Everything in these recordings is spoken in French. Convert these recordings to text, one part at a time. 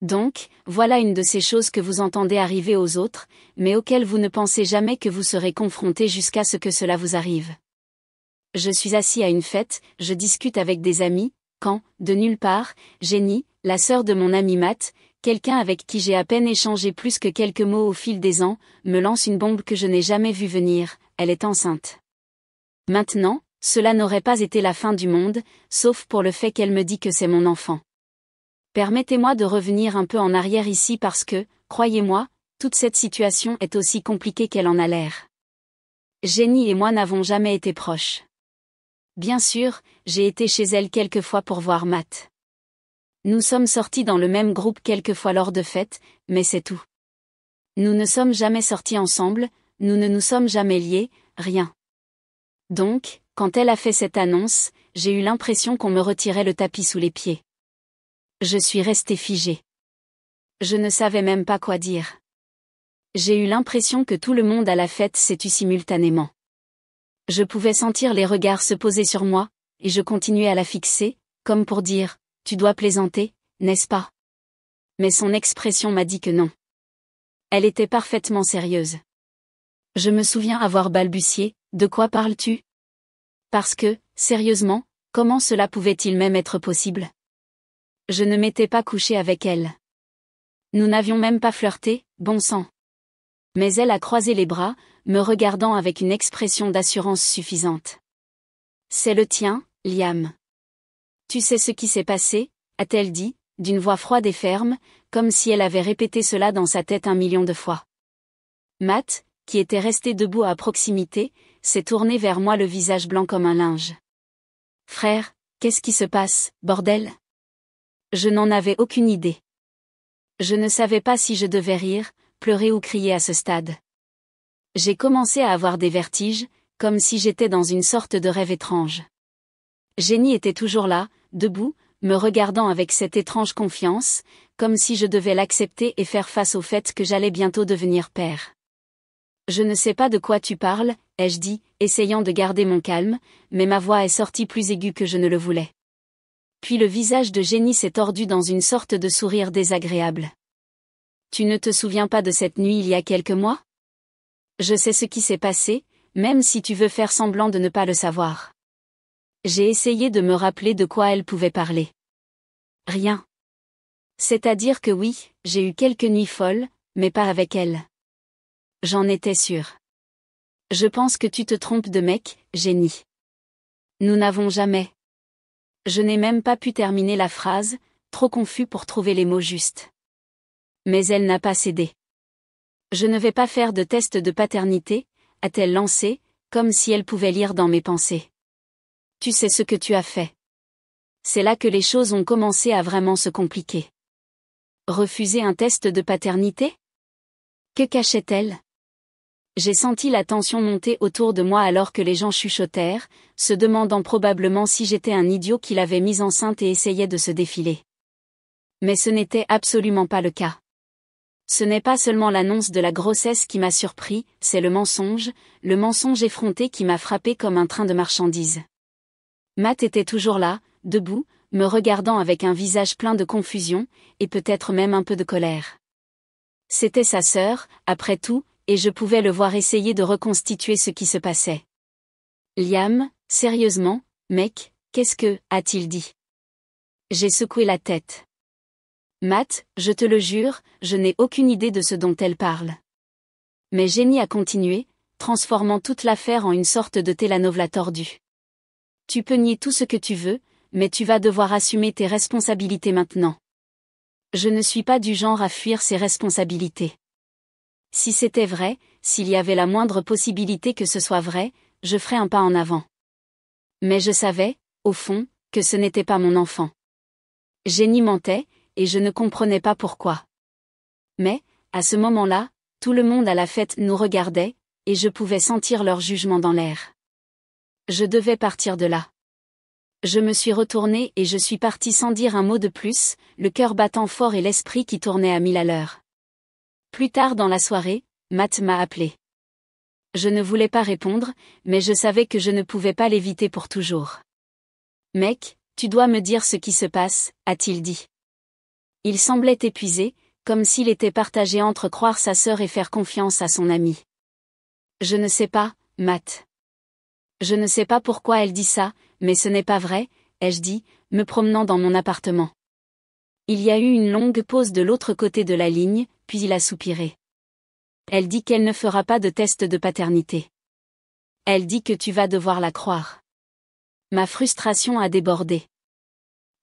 Donc, voilà une de ces choses que vous entendez arriver aux autres, mais auxquelles vous ne pensez jamais que vous serez confronté jusqu'à ce que cela vous arrive. Je suis assis à une fête, je discute avec des amis, quand, de nulle part, Jenny, la sœur de mon ami Matt, quelqu'un avec qui j'ai à peine échangé plus que quelques mots au fil des ans, me lance une bombe que je n'ai jamais vue venir, elle est enceinte. Maintenant, cela n'aurait pas été la fin du monde, sauf pour le fait qu'elle me dit que c'est mon enfant. Permettez-moi de revenir un peu en arrière ici parce que, croyez-moi, toute cette situation est aussi compliquée qu'elle en a l'air. Jenny et moi n'avons jamais été proches. Bien sûr, j'ai été chez elle quelques fois pour voir Matt. Nous sommes sortis dans le même groupe quelques fois lors de fêtes, mais c'est tout. Nous ne sommes jamais sortis ensemble, nous ne nous sommes jamais liés, rien. Donc, quand elle a fait cette annonce, j'ai eu l'impression qu'on me retirait le tapis sous les pieds. Je suis restée figée. Je ne savais même pas quoi dire. J'ai eu l'impression que tout le monde à la fête s'est tu simultanément. Je pouvais sentir les regards se poser sur moi, et je continuais à la fixer, comme pour dire, tu dois plaisanter, n'est-ce pas? Mais son expression m'a dit que non. Elle était parfaitement sérieuse. Je me souviens avoir balbutié, de quoi parles-tu? Parce que, sérieusement, comment cela pouvait-il même être possible? Je ne m'étais pas couché avec elle. Nous n'avions même pas flirté, bon sang. Mais elle a croisé les bras, me regardant avec une expression d'assurance suffisante. C'est le tien, Liam. Tu sais ce qui s'est passé, a-t-elle dit, d'une voix froide et ferme, comme si elle avait répété cela dans sa tête 1 million de fois. Matt, qui était resté debout à proximité, s'est tourné vers moi le visage blanc comme un linge. Frère, qu'est-ce qui se passe, bordel? Je n'en avais aucune idée. Je ne savais pas si je devais rire, pleurer ou crier à ce stade. J'ai commencé à avoir des vertiges, comme si j'étais dans une sorte de rêve étrange. Jenny était toujours là, debout, me regardant avec cette étrange confiance, comme si je devais l'accepter et faire face au fait que j'allais bientôt devenir père. Je ne sais pas de quoi tu parles, ai-je dit, essayant de garder mon calme, mais ma voix est sortie plus aiguë que je ne le voulais. Puis le visage de Jenny s'est tordu dans une sorte de sourire désagréable. Tu ne te souviens pas de cette nuit il y a quelques mois? Je sais ce qui s'est passé, même si tu veux faire semblant de ne pas le savoir. J'ai essayé de me rappeler de quoi elle pouvait parler. Rien. C'est-à-dire que oui, j'ai eu quelques nuits folles, mais pas avec elle. J'en étais sûre. Je pense que tu te trompes de mec, Jenny. Nous n'avons jamais. Je n'ai même pas pu terminer la phrase, trop confus pour trouver les mots justes. Mais elle n'a pas cédé. Je ne vais pas faire de test de paternité, a-t-elle lancé, comme si elle pouvait lire dans mes pensées. Tu sais ce que tu as fait. C'est là que les choses ont commencé à vraiment se compliquer. Refuser un test de paternité? Que cachait-elle? J'ai senti la tension monter autour de moi alors que les gens chuchotèrent, se demandant probablement si j'étais un idiot qui l'avait mise enceinte et essayait de se défiler. Mais ce n'était absolument pas le cas. Ce n'est pas seulement l'annonce de la grossesse qui m'a surpris, c'est le mensonge effronté qui m'a frappé comme un train de marchandises. Matt était toujours là, debout, me regardant avec un visage plein de confusion, et peut-être même un peu de colère. C'était sa sœur, après tout, et je pouvais le voir essayer de reconstituer ce qui se passait. Liam, sérieusement, mec, qu'est-ce que, a-t-il dit? J'ai secoué la tête. Matt, je te le jure, je n'ai aucune idée de ce dont elle parle. Mais Jenny a continué, transformant toute l'affaire en une sorte de télénovela tordue. Tu peux nier tout ce que tu veux, mais tu vas devoir assumer tes responsabilités maintenant. Je ne suis pas du genre à fuir ses responsabilités. Si c'était vrai, s'il y avait la moindre possibilité que ce soit vrai, je ferais un pas en avant. Mais je savais, au fond, que ce n'était pas mon enfant. Jenny mentait, et je ne comprenais pas pourquoi. Mais, à ce moment-là, tout le monde à la fête nous regardait, et je pouvais sentir leur jugement dans l'air. Je devais partir de là. Je me suis retournée et je suis partie sans dire un mot de plus, le cœur battant fort et l'esprit qui tournait à 1000 à l'heure. Plus tard dans la soirée, Matt m'a appelé. Je ne voulais pas répondre, mais je savais que je ne pouvais pas l'éviter pour toujours. Mec, tu dois me dire ce qui se passe, a-t-il dit. Il semblait épuisé, comme s'il était partagé entre croire sa sœur et faire confiance à son ami. Je ne sais pas, Matt. Je ne sais pas pourquoi elle dit ça, mais ce n'est pas vrai, ai-je dit, me promenant dans mon appartement. Il y a eu une longue pause de l'autre côté de la ligne, puis il a soupiré. Elle dit qu'elle ne fera pas de test de paternité. Elle dit que tu vas devoir la croire. Ma frustration a débordé.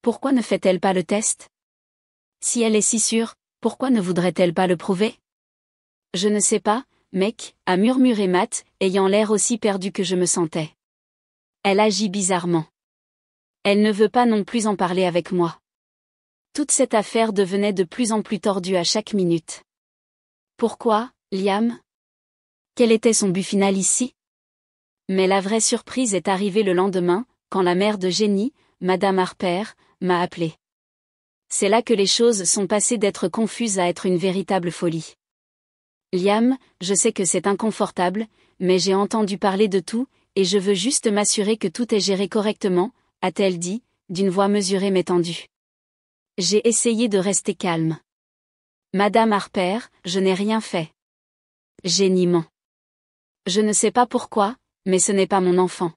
Pourquoi ne fait-elle pas le test? Si elle est si sûre, pourquoi ne voudrait-elle pas le prouver? Je ne sais pas, mec, a murmuré Matt, ayant l'air aussi perdu que je me sentais. Elle agit bizarrement. Elle ne veut pas non plus en parler avec moi. Toute cette affaire devenait de plus en plus tordue à chaque minute. Pourquoi, Liam? Quel était son but final ici? Mais la vraie surprise est arrivée le lendemain, quand la mère de Jenny, Madame Harper, m'a appelé. C'est là que les choses sont passées d'être confuses à être une véritable folie. Liam, je sais que c'est inconfortable, mais j'ai entendu parler de tout, et je veux juste m'assurer que tout est géré correctement, a-t-elle dit, d'une voix mesurée mais tendue. J'ai essayé de rester calme. Madame Harper, je n'ai rien fait. Jenny ment. Je ne sais pas pourquoi, mais ce n'est pas mon enfant.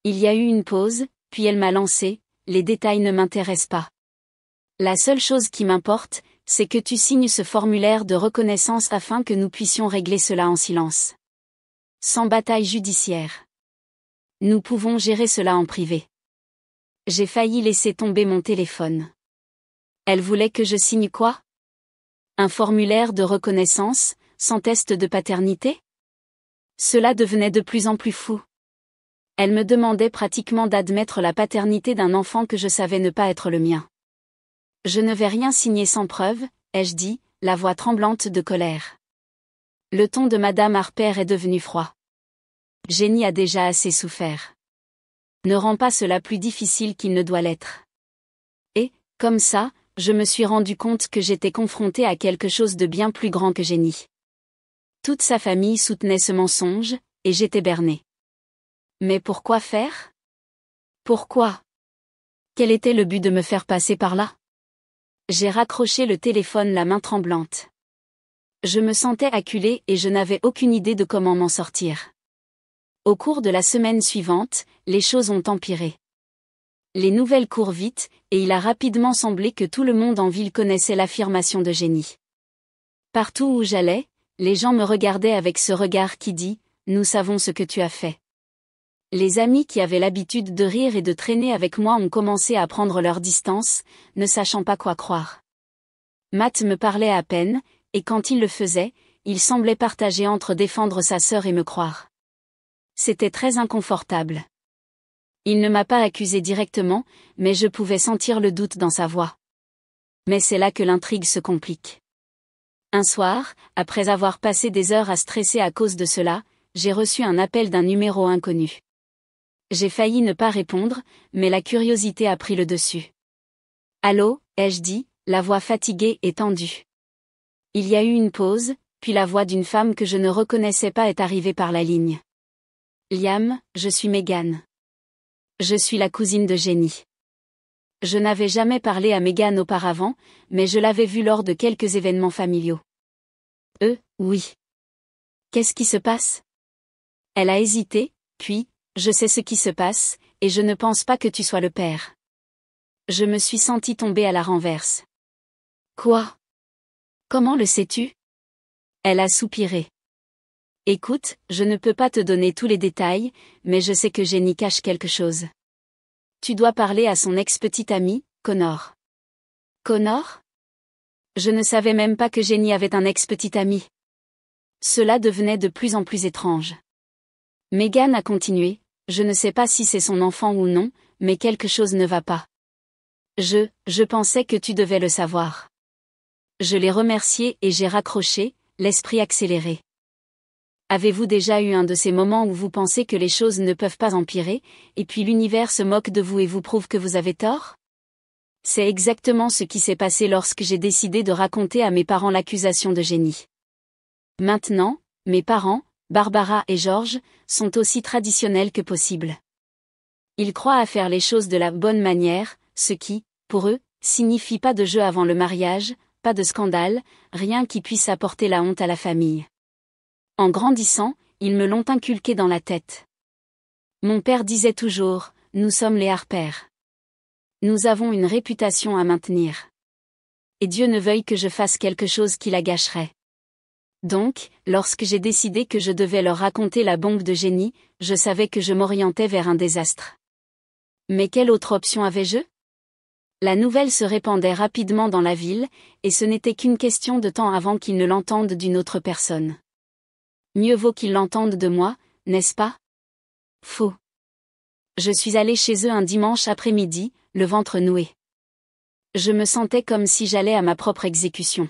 Il y a eu une pause, puis elle m'a lancé, les détails ne m'intéressent pas. La seule chose qui m'importe, c'est que tu signes ce formulaire de reconnaissance afin que nous puissions régler cela en silence. Sans bataille judiciaire. Nous pouvons gérer cela en privé. J'ai failli laisser tomber mon téléphone. Elle voulait que je signe quoi? Un formulaire de reconnaissance, sans test de paternité? Cela devenait de plus en plus fou. Elle me demandait pratiquement d'admettre la paternité d'un enfant que je savais ne pas être le mien. Je ne vais rien signer sans preuve, ai-je dit, la voix tremblante de colère. Le ton de Madame Harper est devenu froid. Jenny a déjà assez souffert. Ne rends pas cela plus difficile qu'il ne doit l'être. Et, comme ça, je me suis rendu compte que j'étais confrontée à quelque chose de bien plus grand que Jenny. Toute sa famille soutenait ce mensonge, et j'étais bernée. Mais pourquoi faire? Pourquoi? Quel était le but de me faire passer par là? J'ai raccroché le téléphone la main tremblante. Je me sentais acculée et je n'avais aucune idée de comment m'en sortir. Au cours de la semaine suivante, les choses ont empiré. Les nouvelles courent vite, et il a rapidement semblé que tout le monde en ville connaissait l'affirmation de Jenny. Partout où j'allais, les gens me regardaient avec ce regard qui dit « Nous savons ce que tu as fait ». Les amis qui avaient l'habitude de rire et de traîner avec moi ont commencé à prendre leur distance, ne sachant pas quoi croire. Matt me parlait à peine, et quand il le faisait, il semblait partager entre défendre sa sœur et me croire. C'était très inconfortable. Il ne m'a pas accusé directement, mais je pouvais sentir le doute dans sa voix. Mais c'est là que l'intrigue se complique. Un soir, après avoir passé des heures à stresser à cause de cela, j'ai reçu un appel d'un numéro inconnu. J'ai failli ne pas répondre, mais la curiosité a pris le dessus. « Allô » ai-je dit, la voix fatiguée et tendue. Il y a eu une pause, puis la voix d'une femme que je ne reconnaissais pas est arrivée par la ligne. « Liam, je suis Megan. Je suis la cousine de Jenny. » Je n'avais jamais parlé à Megan auparavant, mais je l'avais vue lors de quelques événements familiaux. Oui. Qu'est-ce qui se passe? Elle a hésité, puis, je sais ce qui se passe, et je ne pense pas que tu sois le père. Je me suis sentie tomber à la renverse. Quoi? Comment le sais-tu? Elle a soupiré. Écoute, je ne peux pas te donner tous les détails, mais je sais que Jenny cache quelque chose. Tu dois parler à son ex-petit ami, Connor. Connor? Je ne savais même pas que Jenny avait un ex-petit ami. Cela devenait de plus en plus étrange. Megan a continué, je ne sais pas si c'est son enfant ou non, mais quelque chose ne va pas. Je pensais que tu devais le savoir. Je l'ai remercié et j'ai raccroché, l'esprit accéléré. Avez-vous déjà eu un de ces moments où vous pensez que les choses ne peuvent pas empirer, et puis l'univers se moque de vous et vous prouve que vous avez tort? C'est exactement ce qui s'est passé lorsque j'ai décidé de raconter à mes parents l'accusation de Jenny. Maintenant, mes parents, Barbara et George, sont aussi traditionnels que possible. Ils croient à faire les choses de la bonne manière, ce qui, pour eux, signifie pas de jeu avant le mariage, pas de scandale, rien qui puisse apporter la honte à la famille. En grandissant, ils me l'ont inculqué dans la tête. Mon père disait toujours, nous sommes les Harper. Nous avons une réputation à maintenir. Et Dieu ne veuille que je fasse quelque chose qui la gâcherait. Donc, lorsque j'ai décidé que je devais leur raconter la bombe de génie, je savais que je m'orientais vers un désastre. Mais quelle autre option avais-je? La nouvelle se répandait rapidement dans la ville, et ce n'était qu'une question de temps avant qu'ils ne l'entendent d'une autre personne. Mieux vaut qu'ils l'entendent de moi, n'est-ce pas? Faux. Je suis allée chez eux un dimanche après-midi, le ventre noué. Je me sentais comme si j'allais à ma propre exécution.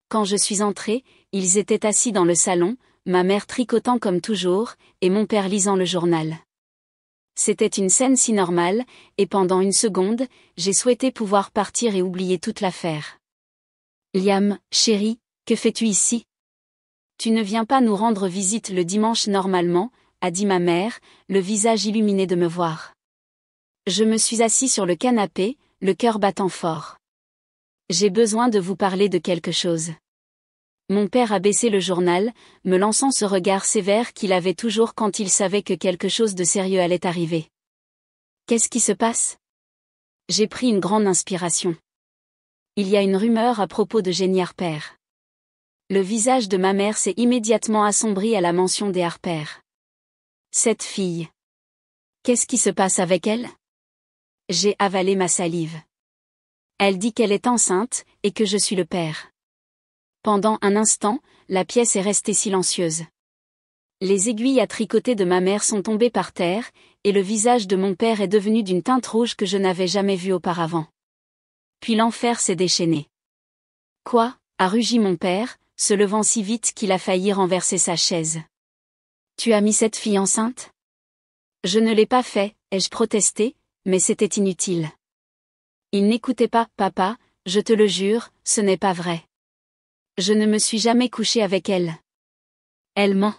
Quand je suis entrée, ils étaient assis dans le salon, ma mère tricotant comme toujours, et mon père lisant le journal. C'était une scène si normale, et pendant une seconde, j'ai souhaité pouvoir partir et oublier toute l'affaire. Liam, chérie, que fais-tu ici? Tu ne viens pas nous rendre visite le dimanche normalement, a dit ma mère, le visage illuminé de me voir. Je me suis assis sur le canapé, le cœur battant fort. J'ai besoin de vous parler de quelque chose. Mon père a baissé le journal, me lançant ce regard sévère qu'il avait toujours quand il savait que quelque chose de sérieux allait arriver. Qu'est-ce qui se passe? J'ai pris une grande inspiration. Il y a une rumeur à propos de Jenny Harper. Le visage de ma mère s'est immédiatement assombri à la mention des Harper. Cette fille. Qu'est-ce qui se passe avec elle? J'ai avalé ma salive. Elle dit qu'elle est enceinte, et que je suis le père. Pendant un instant, la pièce est restée silencieuse. Les aiguilles à tricoter de ma mère sont tombées par terre, et le visage de mon père est devenu d'une teinte rouge que je n'avais jamais vue auparavant. Puis l'enfer s'est déchaîné. Quoi? A rugi mon père, se levant si vite qu'il a failli renverser sa chaise. Tu as mis cette fille enceinte? Je ne l'ai pas fait, ai-je protesté, mais c'était inutile. Il n'écoutait pas, papa, je te le jure, ce n'est pas vrai. Je ne me suis jamais couché avec elle. Elle ment.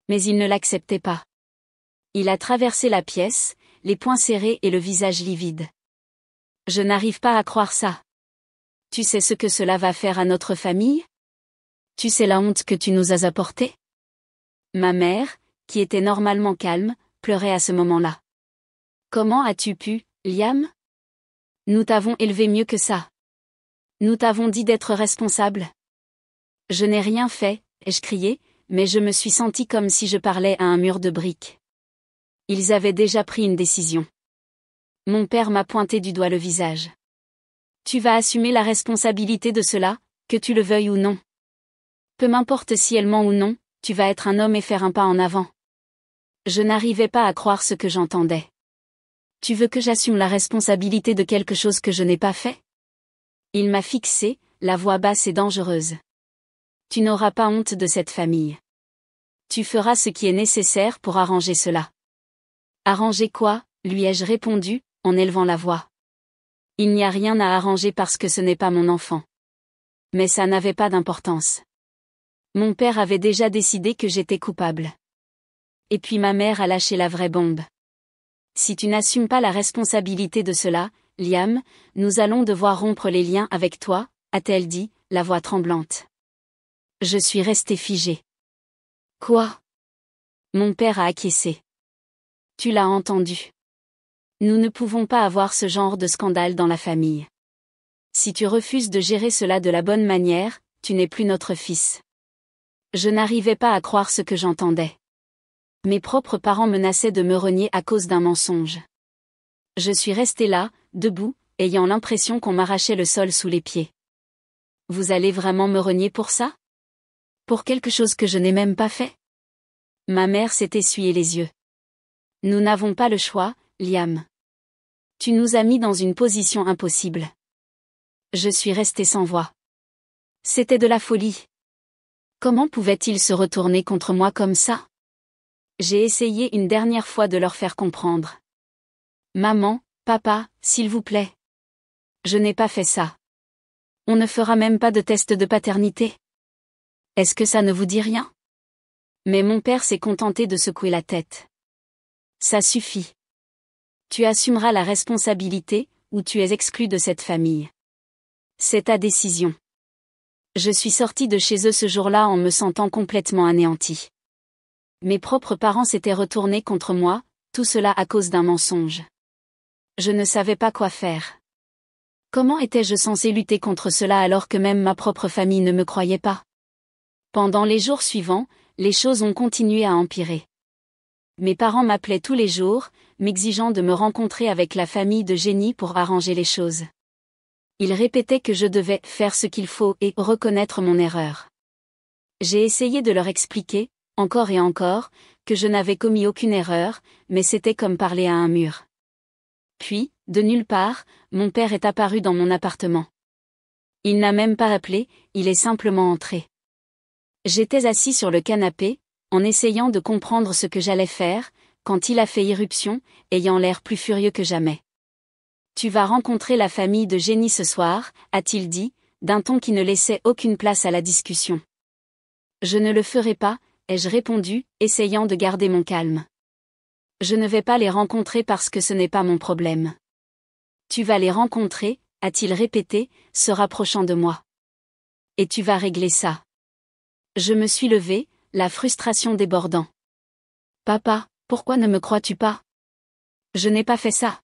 Mais il ne l'acceptait pas. Il a traversé la pièce, les poings serrés et le visage livide. Je n'arrive pas à croire ça. Tu sais ce que cela va faire à notre famille? Tu sais la honte que tu nous as apportée? Ma mère, qui était normalement calme, pleurait à ce moment-là. Comment as-tu pu, Liam? Nous t'avons élevé mieux que ça. Nous t'avons dit d'être responsable. Je n'ai rien fait, ai-je crié, mais je me suis senti comme si je parlais à un mur de briques. Ils avaient déjà pris une décision. Mon père m'a pointé du doigt le visage. Tu vas assumer la responsabilité de cela, que tu le veuilles ou non. Peu m'importe si elle ment ou non, tu vas être un homme et faire un pas en avant. Je n'arrivais pas à croire ce que j'entendais. Tu veux que j'assume la responsabilité de quelque chose que je n'ai pas fait? Il m'a fixé, la voix basse et dangereuse. Tu n'auras pas honte de cette famille. Tu feras ce qui est nécessaire pour arranger cela. Arranger quoi? Lui ai-je répondu, en élevant la voix. Il n'y a rien à arranger parce que ce n'est pas mon enfant. Mais ça n'avait pas d'importance. Mon père avait déjà décidé que j'étais coupable. Et puis ma mère a lâché la vraie bombe. Si tu n'assumes pas la responsabilité de cela, Liam, nous allons devoir rompre les liens avec toi, a-t-elle dit, la voix tremblante. Je suis restée figée. Quoi? Mon père a acquiescé. Tu l'as entendu. Nous ne pouvons pas avoir ce genre de scandale dans la famille. Si tu refuses de gérer cela de la bonne manière, tu n'es plus notre fils. Je n'arrivais pas à croire ce que j'entendais. Mes propres parents menaçaient de me renier à cause d'un mensonge. Je suis restée là, debout, ayant l'impression qu'on m'arrachait le sol sous les pieds. Vous allez vraiment me renier pour ça? Pour quelque chose que je n'ai même pas fait? Ma mère s'est essuyé les yeux. Nous n'avons pas le choix, Liam. Tu nous as mis dans une position impossible. Je suis restée sans voix. C'était de la folie. Comment pouvait-il se retourner contre moi comme ça? J'ai essayé une dernière fois de leur faire comprendre. Maman, papa, s'il vous plaît. Je n'ai pas fait ça. On ne fera même pas de test de paternité. Est-ce que ça ne vous dit rien? Mais mon père s'est contenté de secouer la tête. Ça suffit. Tu assumeras la responsabilité, ou tu es exclu de cette famille. C'est ta décision. Je suis sortie de chez eux ce jour-là en me sentant complètement anéantie. Mes propres parents s'étaient retournés contre moi, tout cela à cause d'un mensonge. Je ne savais pas quoi faire. Comment étais-je censée lutter contre cela alors que même ma propre famille ne me croyait pas? Pendant les jours suivants, les choses ont continué à empirer. Mes parents m'appelaient tous les jours, m'exigeant de me rencontrer avec la famille de Jenny pour arranger les choses. Ils répétaient que je devais faire ce qu'il faut et reconnaître mon erreur. J'ai essayé de leur expliquer, encore et encore, que je n'avais commis aucune erreur, mais c'était comme parler à un mur. Puis, de nulle part, mon père est apparu dans mon appartement. Il n'a même pas appelé, il est simplement entré. J'étais assis sur le canapé, en essayant de comprendre ce que j'allais faire, quand il a fait irruption, ayant l'air plus furieux que jamais. « Tu vas rencontrer la famille de Jenny ce soir », a-t-il dit, d'un ton qui ne laissait aucune place à la discussion. « Je ne le ferai pas », ai-je répondu, essayant de garder mon calme. « Je ne vais pas les rencontrer parce que ce n'est pas mon problème. »« Tu vas les rencontrer », a-t-il répété, se rapprochant de moi. « Et tu vas régler ça. » Je me suis levée, la frustration débordant. « Papa, pourquoi ne me crois-tu pas? Je n'ai pas fait ça. »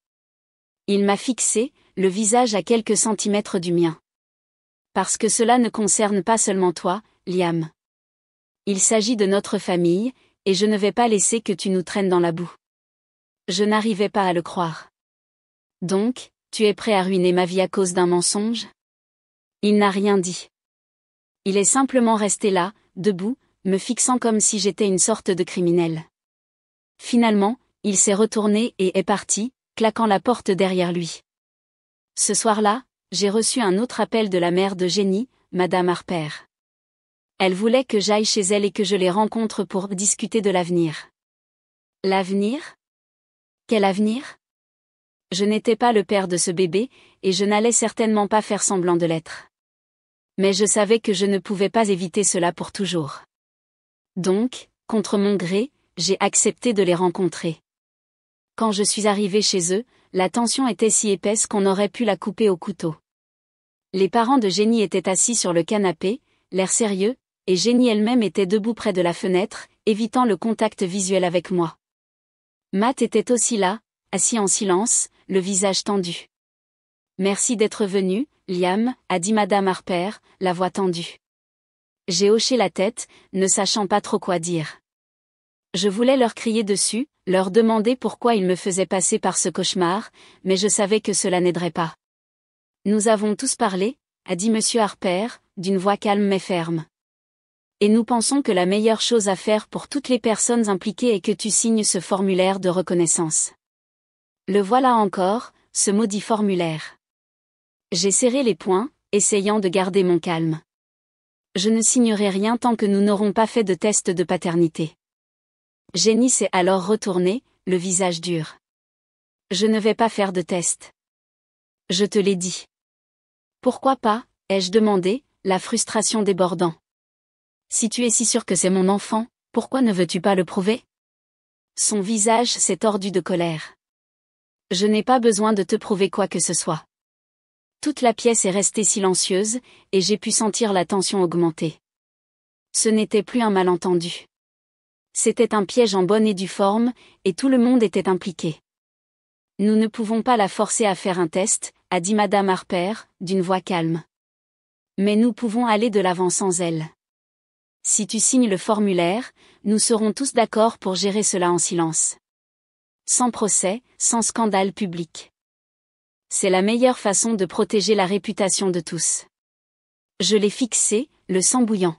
Il m'a fixé, le visage à quelques centimètres du mien. « Parce que cela ne concerne pas seulement toi, Liam. Il s'agit de notre famille, et je ne vais pas laisser que tu nous traînes dans la boue. » Je n'arrivais pas à le croire. « Donc, tu es prêt à ruiner ma vie à cause d'un mensonge? » Il n'a rien dit. Il est simplement resté là, debout, me fixant comme si j'étais une sorte de criminel. Finalement, il s'est retourné et est parti, claquant la porte derrière lui. Ce soir-là, j'ai reçu un autre appel de la mère de Jenny, Madame Harper. Elle voulait que j'aille chez elle et que je les rencontre pour discuter de l'avenir. L'avenir? Quel avenir? Je n'étais pas le père de ce bébé, et je n'allais certainement pas faire semblant de l'être. Mais je savais que je ne pouvais pas éviter cela pour toujours. Donc, contre mon gré, j'ai accepté de les rencontrer. Quand je suis arrivée chez eux, la tension était si épaisse qu'on aurait pu la couper au couteau. Les parents de Jenny étaient assis sur le canapé, l'air sérieux, et Jenny elle-même était debout près de la fenêtre, évitant le contact visuel avec moi. Matt était aussi là, assis en silence, le visage tendu. « Merci d'être venu, Liam », a dit Madame Harper, la voix tendue. J'ai hoché la tête, ne sachant pas trop quoi dire. Je voulais leur crier dessus, leur demander pourquoi ils me faisaient passer par ce cauchemar, mais je savais que cela n'aiderait pas. « Nous avons tous parlé », a dit Monsieur Harper, d'une voix calme mais ferme. « Et nous pensons que la meilleure chose à faire pour toutes les personnes impliquées est que tu signes ce formulaire de reconnaissance. » Le voilà encore, ce maudit formulaire. J'ai serré les poings, essayant de garder mon calme. Je ne signerai rien tant que nous n'aurons pas fait de test de paternité. Jenny s'est alors retournée, le visage dur. Je ne vais pas faire de test. Je te l'ai dit. Pourquoi pas, ai-je demandé, la frustration débordant. Si tu es si sûr que c'est mon enfant, pourquoi ne veux-tu pas le prouver? Son visage s'est tordu de colère. Je n'ai pas besoin de te prouver quoi que ce soit. Toute la pièce est restée silencieuse, et j'ai pu sentir la tension augmenter. Ce n'était plus un malentendu. C'était un piège en bonne et due forme, et tout le monde était impliqué. Nous ne pouvons pas la forcer à faire un test, a dit Madame Harper, d'une voix calme. Mais nous pouvons aller de l'avant sans elle. Si tu signes le formulaire, nous serons tous d'accord pour gérer cela en silence. Sans procès, sans scandale public. C'est la meilleure façon de protéger la réputation de tous. Je l'ai fixé, le sang bouillant.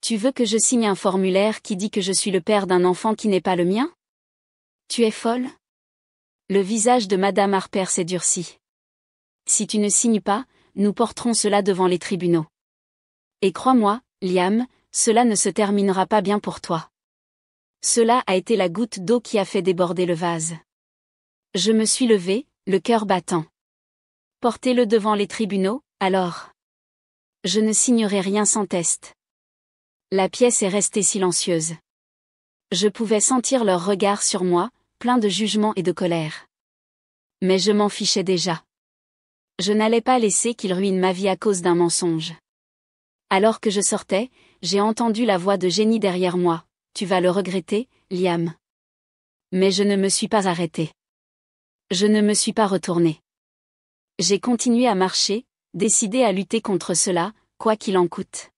Tu veux que je signe un formulaire qui dit que je suis le père d'un enfant qui n'est pas le mien? Tu es folle? Le visage de Madame Harper s'est durci. Si tu ne signes pas, nous porterons cela devant les tribunaux. Et crois-moi, Liam, cela ne se terminera pas bien pour toi. Cela a été la goutte d'eau qui a fait déborder le vase. Je me suis levée, le cœur battant. Portez-le devant les tribunaux, alors. Je ne signerai rien sans test. La pièce est restée silencieuse. Je pouvais sentir leur regard sur moi, plein de jugement et de colère. Mais je m'en fichais déjà. Je n'allais pas laisser qu'il ruine ma vie à cause d'un mensonge. Alors que je sortais, j'ai entendu la voix de Jenny derrière moi. Tu vas le regretter, Liam. Mais je ne me suis pas arrêtée. Je ne me suis pas retournée. J'ai continué à marcher, décidée à lutter contre cela, quoi qu'il en coûte.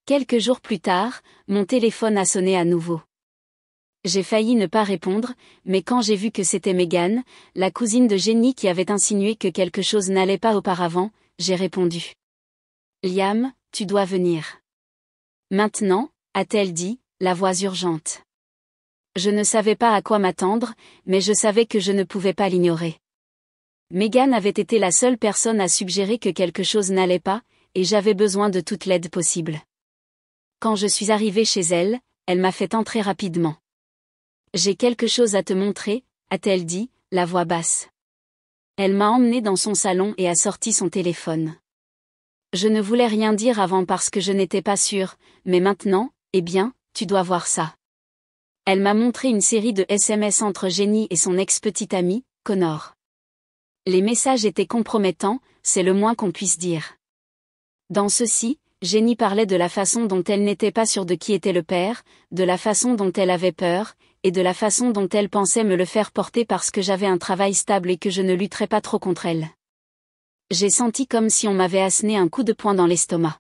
Quelques jours plus tard, mon téléphone a sonné à nouveau. J'ai failli ne pas répondre, mais quand j'ai vu que c'était Megan, la cousine de Jenny qui avait insinué que quelque chose n'allait pas auparavant, j'ai répondu. Liam, tu dois venir. Maintenant, a-t-elle dit, la voix urgente. Je ne savais pas à quoi m'attendre, mais je savais que je ne pouvais pas l'ignorer. Megan avait été la seule personne à suggérer que quelque chose n'allait pas, et j'avais besoin de toute l'aide possible. Quand je suis arrivée chez elle, elle m'a fait entrer rapidement. J'ai quelque chose à te montrer, a-t-elle dit, la voix basse. Elle m'a emmenée dans son salon et a sorti son téléphone. Je ne voulais rien dire avant parce que je n'étais pas sûre, mais maintenant, eh bien, tu dois voir ça. Elle m'a montré une série de SMS entre Jenny et son ex-petite amie, Connor. Les messages étaient compromettants, c'est le moins qu'on puisse dire. Dans ceux-ci, Jenny parlait de la façon dont elle n'était pas sûre de qui était le père, de la façon dont elle avait peur, et de la façon dont elle pensait me le faire porter parce que j'avais un travail stable et que je ne lutterais pas trop contre elle. J'ai senti comme si on m'avait asséné un coup de poing dans l'estomac.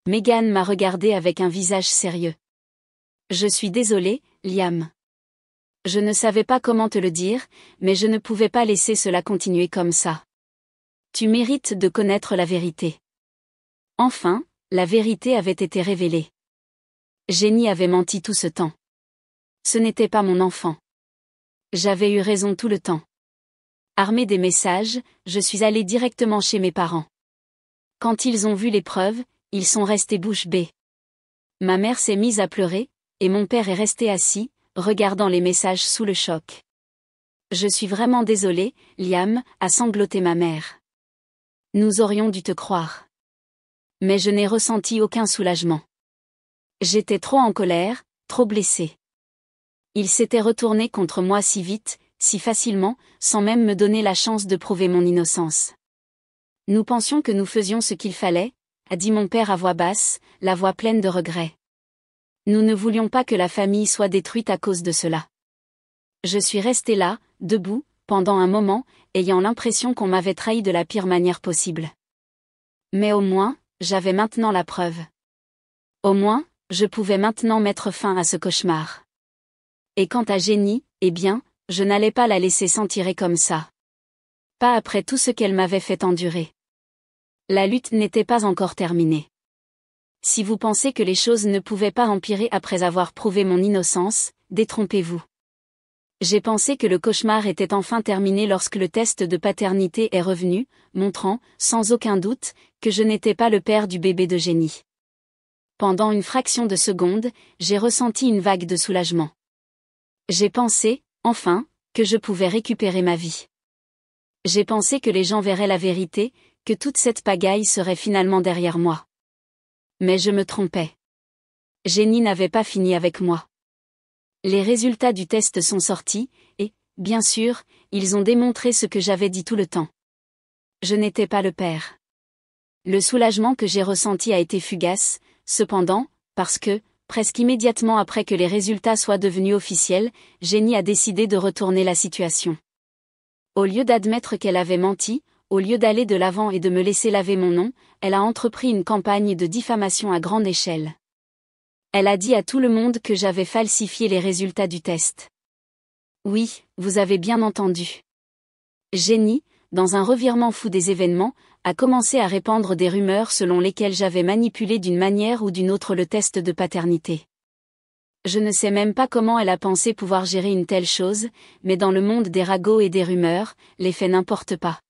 Megan m'a regardé avec un visage sérieux. Je suis désolée, Liam. Je ne savais pas comment te le dire, mais je ne pouvais pas laisser cela continuer comme ça. Tu mérites de connaître la vérité. Enfin, la vérité avait été révélée. Jenny avait menti tout ce temps. Ce n'était pas mon enfant. J'avais eu raison tout le temps. Armée des messages, je suis allée directement chez mes parents. Quand ils ont vu les preuves, ils sont restés bouche bée. Ma mère s'est mise à pleurer, et mon père est resté assis, regardant les messages sous le choc. Je suis vraiment désolée, Liam, a sangloté ma mère. Nous aurions dû te croire. Mais je n'ai ressenti aucun soulagement. J'étais trop en colère, trop blessée. Il s'était retourné contre moi si vite, si facilement, sans même me donner la chance de prouver mon innocence. Nous pensions que nous faisions ce qu'il fallait, a dit mon père à voix basse, la voix pleine de regret. Nous ne voulions pas que la famille soit détruite à cause de cela. Je suis restée là, debout, pendant un moment, ayant l'impression qu'on m'avait trahi de la pire manière possible. Mais au moins, j'avais maintenant la preuve. Au moins, je pouvais maintenant mettre fin à ce cauchemar. Et quant à Jenny, eh bien, je n'allais pas la laisser s'en tirer comme ça. Pas après tout ce qu'elle m'avait fait endurer. La lutte n'était pas encore terminée. Si vous pensez que les choses ne pouvaient pas empirer après avoir prouvé mon innocence, détrompez-vous. J'ai pensé que le cauchemar était enfin terminé lorsque le test de paternité est revenu, montrant, sans aucun doute, que je n'étais pas le père du bébé de Jenny. Pendant une fraction de seconde, j'ai ressenti une vague de soulagement. J'ai pensé, enfin, que je pouvais récupérer ma vie. J'ai pensé que les gens verraient la vérité, que toute cette pagaille serait finalement derrière moi. Mais je me trompais. Jenny n'avait pas fini avec moi. Les résultats du test sont sortis, et, bien sûr, ils ont démontré ce que j'avais dit tout le temps. Je n'étais pas le père. Le soulagement que j'ai ressenti a été fugace, cependant, parce que, presque immédiatement après que les résultats soient devenus officiels, Jenny a décidé de retourner la situation. Au lieu d'admettre qu'elle avait menti, au lieu d'aller de l'avant et de me laisser laver mon nom, elle a entrepris une campagne de diffamation à grande échelle. Elle a dit à tout le monde que j'avais falsifié les résultats du test. Oui, vous avez bien entendu. Jenny, dans un revirement fou des événements, a commencé à répandre des rumeurs selon lesquelles j'avais manipulé d'une manière ou d'une autre le test de paternité. Je ne sais même pas comment elle a pensé pouvoir gérer une telle chose, mais dans le monde des ragots et des rumeurs, les faits n'importent pas.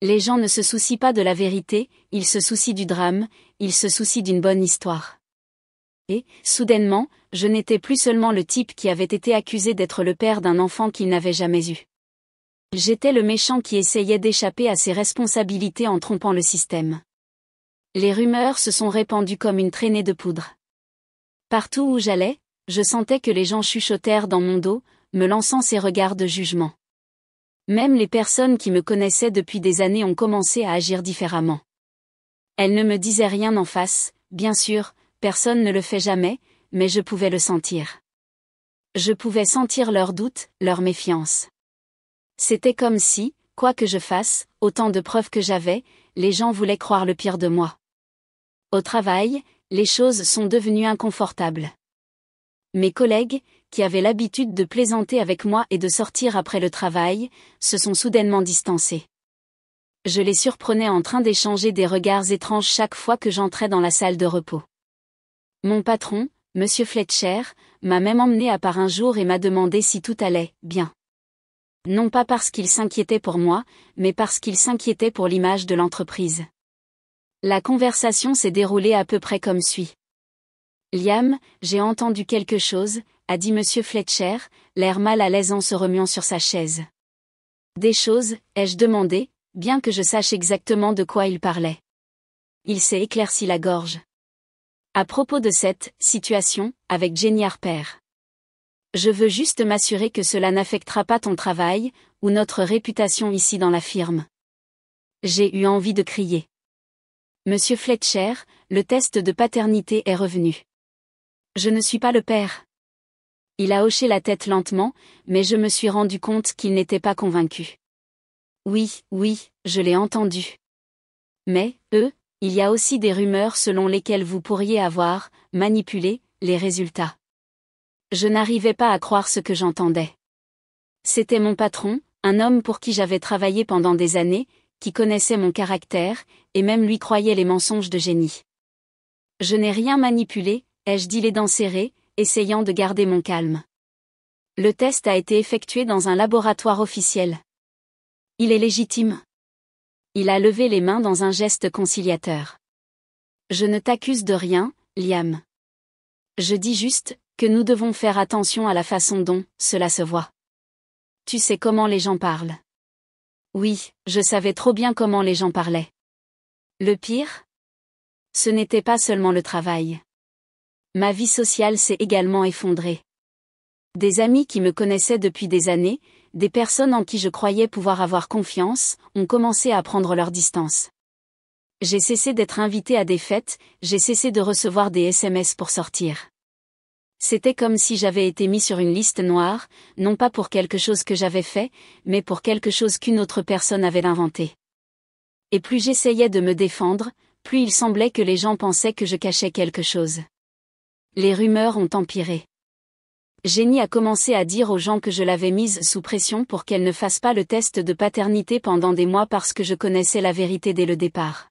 Les gens ne se soucient pas de la vérité, ils se soucient du drame, ils se soucient d'une bonne histoire. Et, soudainement, je n'étais plus seulement le type qui avait été accusé d'être le père d'un enfant qu'il n'avait jamais eu. J'étais le méchant qui essayait d'échapper à ses responsabilités en trompant le système. Les rumeurs se sont répandues comme une traînée de poudre. Partout où j'allais, je sentais que les gens chuchotèrent dans mon dos, me lançant ces regards de jugement. Même les personnes qui me connaissaient depuis des années ont commencé à agir différemment. Elles ne me disaient rien en face, bien sûr, personne ne le fait jamais, mais je pouvais le sentir. Je pouvais sentir leurs doutes, leur méfiance. C'était comme si, quoi que je fasse, autant de preuves que j'avais, les gens voulaient croire le pire de moi. Au travail, les choses sont devenues inconfortables. Mes collègues, qui avaient l'habitude de plaisanter avec moi et de sortir après le travail, se sont soudainement distancés. Je les surprenais en train d'échanger des regards étranges chaque fois que j'entrais dans la salle de repos. Mon patron, Monsieur Fletcher, m'a même emmené à part un jour et m'a demandé si tout allait bien. Non pas parce qu'il s'inquiétait pour moi, mais parce qu'il s'inquiétait pour l'image de l'entreprise. La conversation s'est déroulée à peu près comme suit. Liam, j'ai entendu quelque chose, a dit Monsieur Fletcher, l'air mal à l'aise en se remuant sur sa chaise. Des choses, ai-je demandé, bien que je sache exactement de quoi il parlait. Il s'est éclairci la gorge. À propos de cette situation, avec Jenny Harper. Je veux juste m'assurer que cela n'affectera pas ton travail, ou notre réputation ici dans la firme. J'ai eu envie de crier. Monsieur Fletcher, le test de paternité est revenu. Je ne suis pas le père. Il a hoché la tête lentement, mais je me suis rendu compte qu'il n'était pas convaincu. Oui, je l'ai entendu. Mais, il y a aussi des rumeurs selon lesquelles vous pourriez avoir manipulé les résultats. Je n'arrivais pas à croire ce que j'entendais. C'était mon patron, un homme pour qui j'avais travaillé pendant des années, qui connaissait mon caractère, et même lui croyait les mensonges de Jenny. Je n'ai rien manipulé, ai-je dit les dents serrées, essayant de garder mon calme. Le test a été effectué dans un laboratoire officiel. Il est légitime. Il a levé les mains dans un geste conciliateur. Je ne t'accuse de rien, Liam. Je dis juste que nous devons faire attention à la façon dont cela se voit. Tu sais comment les gens parlent. Oui, je savais trop bien comment les gens parlaient. Le pire? Ce n'était pas seulement le travail. Ma vie sociale s'est également effondrée. Des amis qui me connaissaient depuis des années, des personnes en qui je croyais pouvoir avoir confiance, ont commencé à prendre leur distance. J'ai cessé d'être invité à des fêtes, j'ai cessé de recevoir des SMS pour sortir. C'était comme si j'avais été mis sur une liste noire, non pas pour quelque chose que j'avais fait, mais pour quelque chose qu'une autre personne avait inventé. Et plus j'essayais de me défendre, plus il semblait que les gens pensaient que je cachais quelque chose. Les rumeurs ont empiré. Jenny a commencé à dire aux gens que je l'avais mise sous pression pour qu'elle ne fasse pas le test de paternité pendant des mois parce que je connaissais la vérité dès le départ.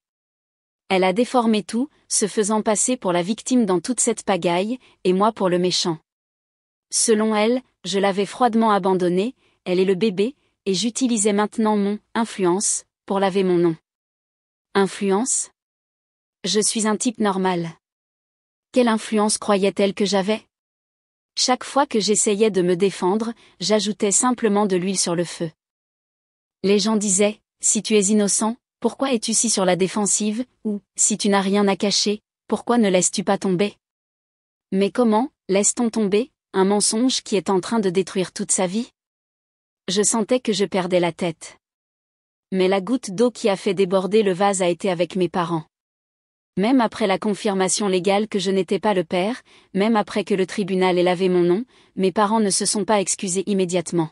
Elle a déformé tout, se faisant passer pour la victime dans toute cette pagaille, et moi pour le méchant. Selon elle, je l'avais froidement abandonnée, elle est le bébé, et j'utilisais maintenant mon « influence » pour laver mon nom. Influence? Je suis un type normal. Quelle influence croyait-elle que j'avais? Chaque fois que j'essayais de me défendre, j'ajoutais simplement de l'huile sur le feu. Les gens disaient, si tu es innocent, pourquoi es-tu si sur la défensive, ou, si tu n'as rien à cacher, pourquoi ne laisses-tu pas tomber? Mais comment, laisse-t-on tomber, un mensonge qui est en train de détruire toute sa vie? Je sentais que je perdais la tête. Mais la goutte d'eau qui a fait déborder le vase a été avec mes parents. Même après la confirmation légale que je n'étais pas le père, même après que le tribunal ait lavé mon nom, mes parents ne se sont pas excusés immédiatement.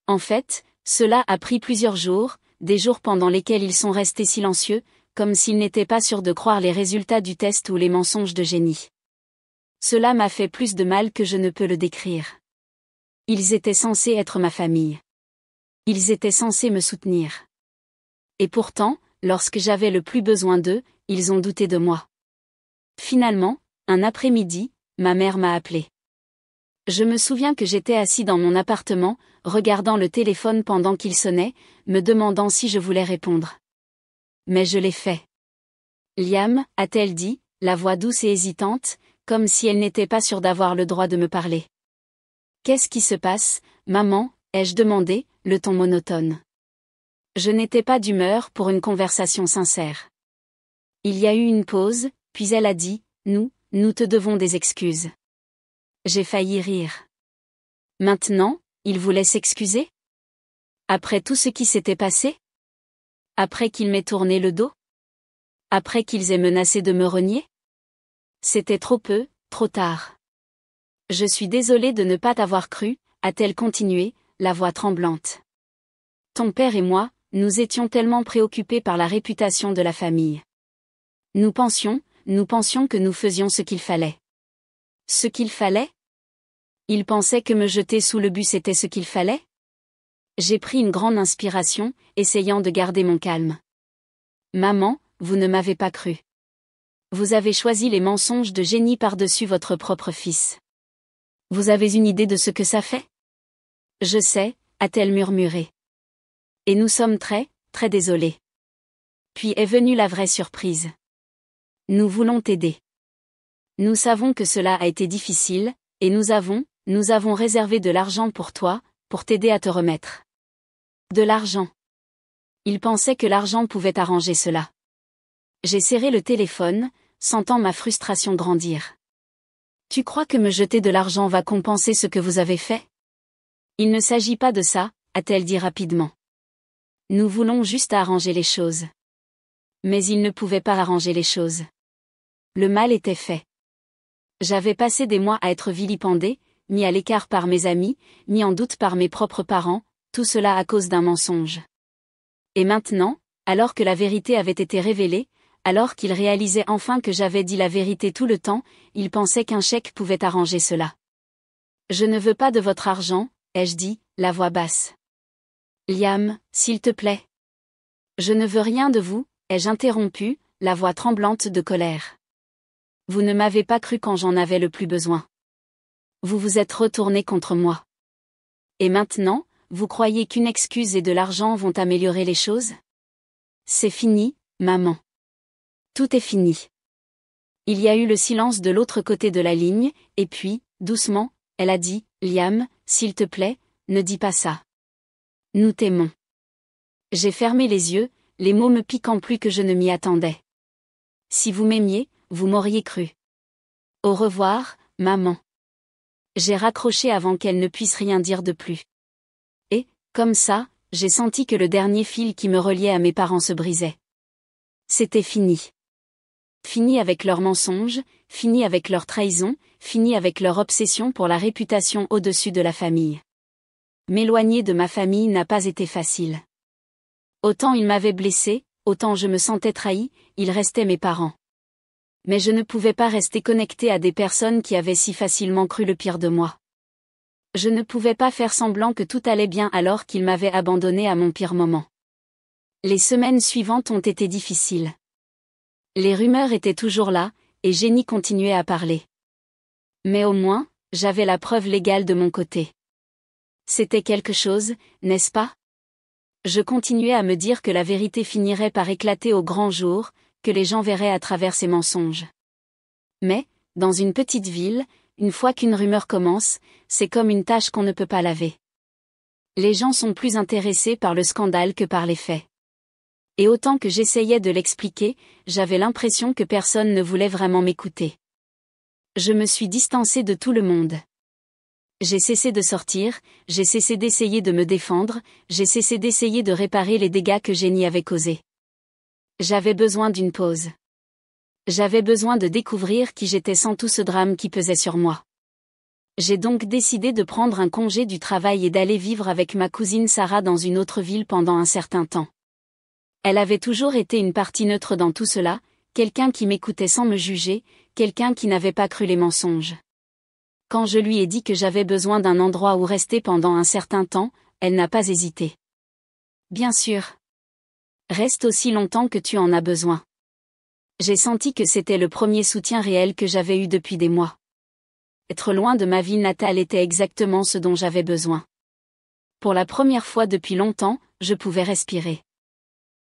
En fait, cela a pris plusieurs jours, des jours pendant lesquels ils sont restés silencieux, comme s'ils n'étaient pas sûrs de croire les résultats du test ou les mensonges de Jenny. Cela m'a fait plus de mal que je ne peux le décrire. Ils étaient censés être ma famille. Ils étaient censés me soutenir. Et pourtant, lorsque j'avais le plus besoin d'eux, ils ont douté de moi. Finalement, un après-midi, ma mère m'a appelé. Je me souviens que j'étais assis dans mon appartement, regardant le téléphone pendant qu'il sonnait, me demandant si je voulais répondre. Mais je l'ai fait. Liam, a-t-elle dit, la voix douce et hésitante, comme si elle n'était pas sûre d'avoir le droit de me parler. Qu'est-ce qui se passe, maman, ai-je demandé, le ton monotone. Je n'étais pas d'humeur pour une conversation sincère. Il y a eu une pause, puis elle a dit, nous te devons des excuses. J'ai failli rire. Maintenant, il voulait s'excuser? Après tout ce qui s'était passé? Après qu'il m'ait tourné le dos? Après qu'ils aient menacé de me renier? C'était trop peu, trop tard. Je suis désolée de ne pas t'avoir cru, a-t-elle continué, la voix tremblante. Ton père et moi, nous étions tellement préoccupés par la réputation de la famille. Nous pensions que nous faisions ce qu'il fallait. Ce qu'il fallait? Il pensait que me jeter sous le bus était ce qu'il fallait? J'ai pris une grande inspiration, essayant de garder mon calme. Maman, vous ne m'avez pas cru. Vous avez choisi les mensonges de génie par-dessus votre propre fils. Vous avez une idée de ce que ça fait? Je sais, a-t-elle murmuré. Et nous sommes très, très désolés. Puis est venue la vraie surprise. Nous voulons t'aider. Nous savons que cela a été difficile, et nous avons réservé de l'argent pour toi, pour t'aider à te remettre. De l'argent. Il pensait que l'argent pouvait arranger cela. J'ai serré le téléphone, sentant ma frustration grandir. Tu crois que me jeter de l'argent va compenser ce que vous avez fait? Il ne s'agit pas de ça, a-t-elle dit rapidement. Nous voulons juste arranger les choses. Mais il ne pouvait pas arranger les choses. Le mal était fait. J'avais passé des mois à être vilipendée, mis à l'écart par mes amis, mis en doute par mes propres parents, tout cela à cause d'un mensonge. Et maintenant, alors que la vérité avait été révélée, alors qu'il réalisait enfin que j'avais dit la vérité tout le temps, il pensait qu'un chèque pouvait arranger cela. Je ne veux pas de votre argent, ai-je dit, la voix basse. Liam, s'il te plaît. Je ne veux rien de vous, ai-je interrompu, la voix tremblante de colère. Vous ne m'avez pas cru quand j'en avais le plus besoin. Vous vous êtes retourné contre moi. Et maintenant, vous croyez qu'une excuse et de l'argent vont améliorer les choses? C'est fini, maman. Tout est fini. Il y a eu le silence de l'autre côté de la ligne, et puis, doucement, elle a dit, Liam, s'il te plaît, ne dis pas ça. Nous t'aimons. J'ai fermé les yeux, les mots me piquant plus que je ne m'y attendais. Si vous m'aimiez, vous m'auriez cru. Au revoir, maman. J'ai raccroché avant qu'elle ne puisse rien dire de plus. Et, comme ça, j'ai senti que le dernier fil qui me reliait à mes parents se brisait. C'était fini. Fini avec leurs mensonges, fini avec leur trahison, fini avec leur obsession pour la réputation au-dessus de la famille. M'éloigner de ma famille n'a pas été facile. Autant ils m'avaient blessé, autant je me sentais trahi, ils restaient mes parents. Mais je ne pouvais pas rester connecté à des personnes qui avaient si facilement cru le pire de moi. Je ne pouvais pas faire semblant que tout allait bien alors qu'ils m'avaient abandonné à mon pire moment. Les semaines suivantes ont été difficiles. Les rumeurs étaient toujours là, et Jenny continuait à parler. Mais au moins, j'avais la preuve légale de mon côté. C'était quelque chose, n'est-ce pas? Je continuais à me dire que la vérité finirait par éclater au grand jour, que les gens verraient à travers ces mensonges. Mais, dans une petite ville, une fois qu'une rumeur commence, c'est comme une tâche qu'on ne peut pas laver. Les gens sont plus intéressés par le scandale que par les faits. Et autant que j'essayais de l'expliquer, j'avais l'impression que personne ne voulait vraiment m'écouter. Je me suis distancée de tout le monde. J'ai cessé de sortir, j'ai cessé d'essayer de me défendre, j'ai cessé d'essayer de réparer les dégâts que Jenny avait causés. J'avais besoin d'une pause. J'avais besoin de découvrir qui j'étais sans tout ce drame qui pesait sur moi. J'ai donc décidé de prendre un congé du travail et d'aller vivre avec ma cousine Sarah dans une autre ville pendant un certain temps. Elle avait toujours été une partie neutre dans tout cela, quelqu'un qui m'écoutait sans me juger, quelqu'un qui n'avait pas cru les mensonges. Quand je lui ai dit que j'avais besoin d'un endroit où rester pendant un certain temps, elle n'a pas hésité. Bien sûr. Reste aussi longtemps que tu en as besoin. J'ai senti que c'était le premier soutien réel que j'avais eu depuis des mois. Être loin de ma ville natale était exactement ce dont j'avais besoin. Pour la première fois depuis longtemps, je pouvais respirer.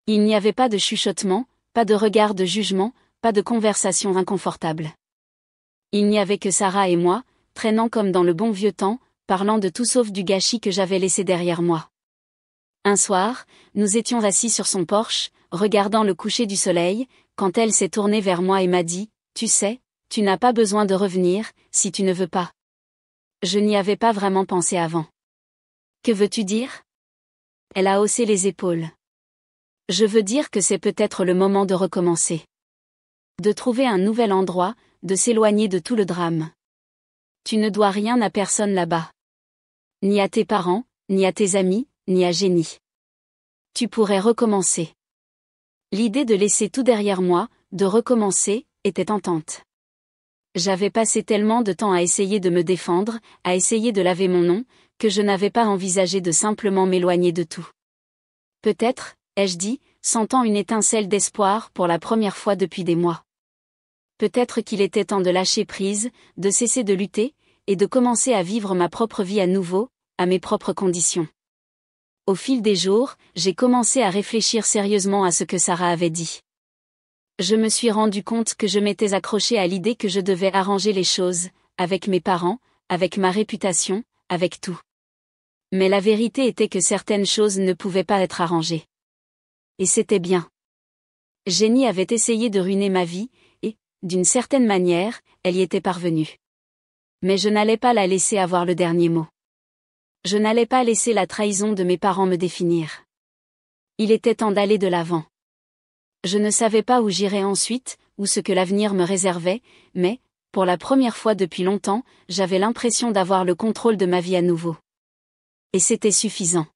Il n'y avait pas de chuchotement, pas de regard de jugement, pas de conversation inconfortable. Il n'y avait que Sarah et moi, traînant comme dans le bon vieux temps, parlant de tout sauf du gâchis que j'avais laissé derrière moi. Un soir, nous étions assis sur son porche, regardant le coucher du soleil, quand elle s'est tournée vers moi et m'a dit, « Tu sais, tu n'as pas besoin de revenir, si tu ne veux pas. » Je n'y avais pas vraiment pensé avant. Que veux-tu dire? Elle a haussé les épaules. Je veux dire que c'est peut-être le moment de recommencer. De trouver un nouvel endroit, de s'éloigner de tout le drame. Tu ne dois rien à personne là-bas. Ni à tes parents, ni à tes amis, ni à Jenny. Tu pourrais recommencer. L'idée de laisser tout derrière moi, de recommencer, était tentante. J'avais passé tellement de temps à essayer de me défendre, à essayer de laver mon nom, que je n'avais pas envisagé de simplement m'éloigner de tout. Peut-être, ai-je dit, sentant une étincelle d'espoir pour la première fois depuis des mois. Peut-être qu'il était temps de lâcher prise, de cesser de lutter, et de commencer à vivre ma propre vie à nouveau, à mes propres conditions. Au fil des jours, j'ai commencé à réfléchir sérieusement à ce que Sarah avait dit. Je me suis rendu compte que je m'étais accrochée à l'idée que je devais arranger les choses, avec mes parents, avec ma réputation, avec tout. Mais la vérité était que certaines choses ne pouvaient pas être arrangées. Et c'était bien. Jenny avait essayé de ruiner ma vie, et, d'une certaine manière, elle y était parvenue. Mais je n'allais pas la laisser avoir le dernier mot. Je n'allais pas laisser la trahison de mes parents me définir. Il était temps d'aller de l'avant. Je ne savais pas où j'irais ensuite, ou ce que l'avenir me réservait, mais, pour la première fois depuis longtemps, j'avais l'impression d'avoir le contrôle de ma vie à nouveau. Et c'était suffisant.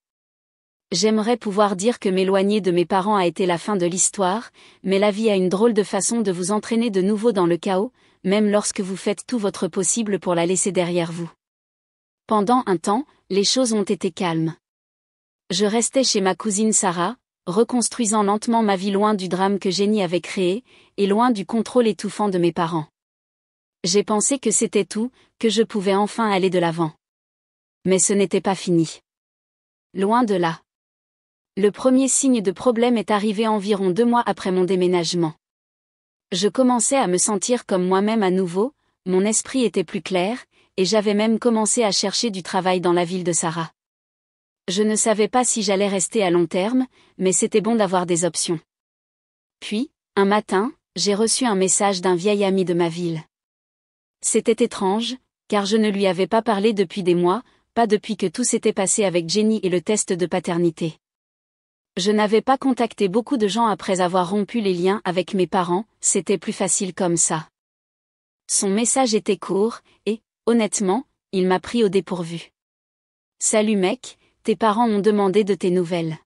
J'aimerais pouvoir dire que m'éloigner de mes parents a été la fin de l'histoire, mais la vie a une drôle de façon de vous entraîner de nouveau dans le chaos, même lorsque vous faites tout votre possible pour la laisser derrière vous. Pendant un temps, les choses ont été calmes. Je restais chez ma cousine Sarah, reconstruisant lentement ma vie loin du drame que Jenny avait créé, et loin du contrôle étouffant de mes parents. J'ai pensé que c'était tout, que je pouvais enfin aller de l'avant. Mais ce n'était pas fini. Loin de là. Le premier signe de problème est arrivé environ 2 mois après mon déménagement. Je commençais à me sentir comme moi-même à nouveau, mon esprit était plus clair, et j'avais même commencé à chercher du travail dans la ville de Sarah. Je ne savais pas si j'allais rester à long terme, mais c'était bon d'avoir des options. Puis, un matin, j'ai reçu un message d'un vieil ami de ma ville. C'était étrange, car je ne lui avais pas parlé depuis des mois, pas depuis que tout s'était passé avec Jenny et le test de paternité. Je n'avais pas contacté beaucoup de gens après avoir rompu les liens avec mes parents, c'était plus facile comme ça. Son message était court, et, honnêtement, il m'a pris au dépourvu. Salut mec, tes parents ont demandé de tes nouvelles.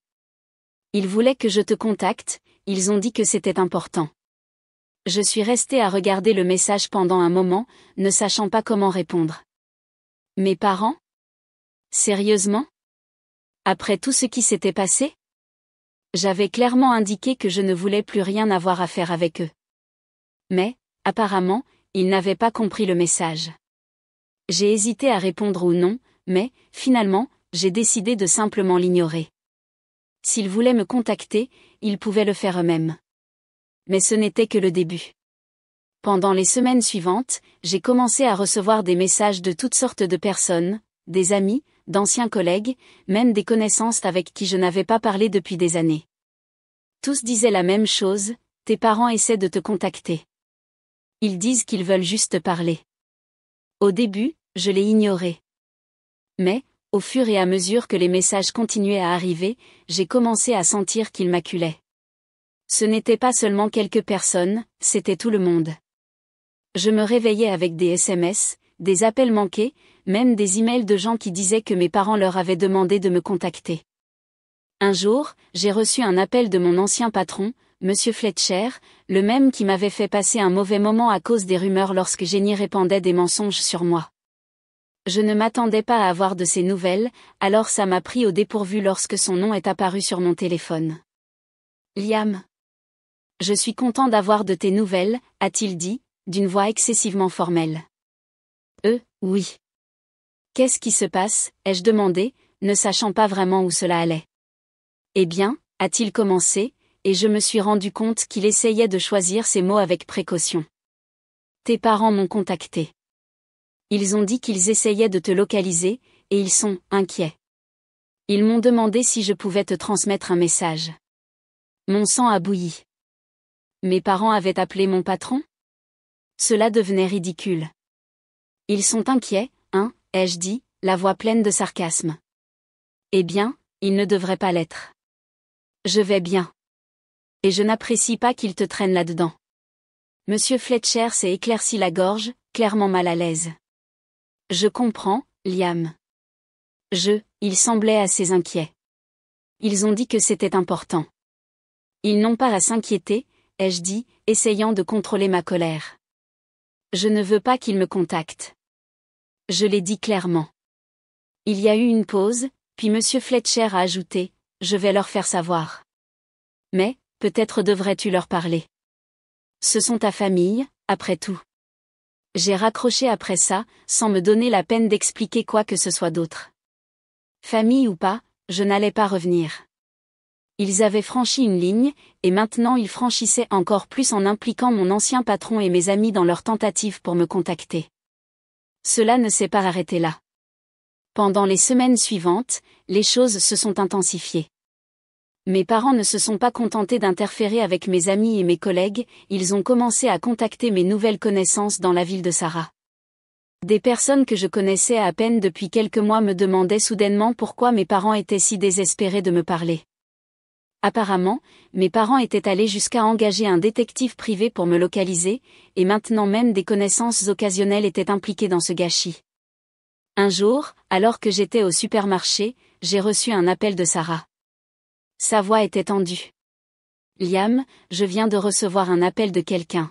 Ils voulaient que je te contacte, ils ont dit que c'était important. Je suis restée à regarder le message pendant un moment, ne sachant pas comment répondre. Mes parents? Sérieusement? Après tout ce qui s'était passé? J'avais clairement indiqué que je ne voulais plus rien avoir à faire avec eux. Mais, apparemment, ils n'avaient pas compris le message. J'ai hésité à répondre ou non, mais, finalement, j'ai décidé de simplement l'ignorer. S'ils voulaient me contacter, ils pouvaient le faire eux-mêmes. Mais ce n'était que le début. Pendant les semaines suivantes, j'ai commencé à recevoir des messages de toutes sortes de personnes, des amis, d'anciens collègues, même des connaissances avec qui je n'avais pas parlé depuis des années. Tous disaient la même chose, tes parents essaient de te contacter. Ils disent qu'ils veulent juste parler. Au début, je l'ai ignoré. Mais, au fur et à mesure que les messages continuaient à arriver, j'ai commencé à sentir qu'ils m'acculaient. Ce n'était pas seulement quelques personnes, c'était tout le monde. Je me réveillais avec des SMS, des appels manqués, même des emails de gens qui disaient que mes parents leur avaient demandé de me contacter. Un jour, j'ai reçu un appel de mon ancien patron, Monsieur Fletcher, le même qui m'avait fait passer un mauvais moment à cause des rumeurs lorsque Jenny répandait des mensonges sur moi. Je ne m'attendais pas à avoir de ses nouvelles, alors ça m'a pris au dépourvu lorsque son nom est apparu sur mon téléphone. Liam. Je suis content d'avoir de tes nouvelles, a-t-il dit, d'une voix excessivement formelle. Oui. Qu'est-ce qui se passe, ai-je demandé, ne sachant pas vraiment où cela allait. Eh bien, a-t-il commencé, et je me suis rendu compte qu'il essayait de choisir ses mots avec précaution. Tes parents m'ont contacté. Ils ont dit qu'ils essayaient de te localiser, et ils sont inquiets. Ils m'ont demandé si je pouvais te transmettre un message. Mon sang a bouilli. Mes parents avaient appelé mon patron? Cela devenait ridicule. Ils sont inquiets, hein, ai-je dit, la voix pleine de sarcasme. Eh bien, il ne devrait pas l'être. Je vais bien. Et je n'apprécie pas qu'il te traîne là-dedans. Monsieur Fletcher s'est éclairci la gorge, clairement mal à l'aise. Je comprends, Liam. Il semblait assez inquiet. Ils ont dit que c'était important. Ils n'ont pas à s'inquiéter, ai-je dit, essayant de contrôler ma colère. Je ne veux pas qu'ils me contactent. Je l'ai dit clairement. Il y a eu une pause, puis Monsieur Fletcher a ajouté, je vais leur faire savoir. Mais, peut-être devrais-tu leur parler. Ce sont ta famille, après tout. J'ai raccroché après ça, sans me donner la peine d'expliquer quoi que ce soit d'autre. Famille ou pas, je n'allais pas revenir. Ils avaient franchi une ligne, et maintenant ils franchissaient encore plus en impliquant mon ancien patron et mes amis dans leur tentative pour me contacter. Cela ne s'est pas arrêté là. Pendant les semaines suivantes, les choses se sont intensifiées. Mes parents ne se sont pas contentés d'interférer avec mes amis et mes collègues, ils ont commencé à contacter mes nouvelles connaissances dans la ville de Sarah. Des personnes que je connaissais à peine depuis quelques mois me demandaient soudainement pourquoi mes parents étaient si désespérés de me parler. Apparemment, mes parents étaient allés jusqu'à engager un détective privé pour me localiser, et maintenant même des connaissances occasionnelles étaient impliquées dans ce gâchis. Un jour, alors que j'étais au supermarché, j'ai reçu un appel de Sarah. Sa voix était tendue. Liam, je viens de recevoir un appel de quelqu'un.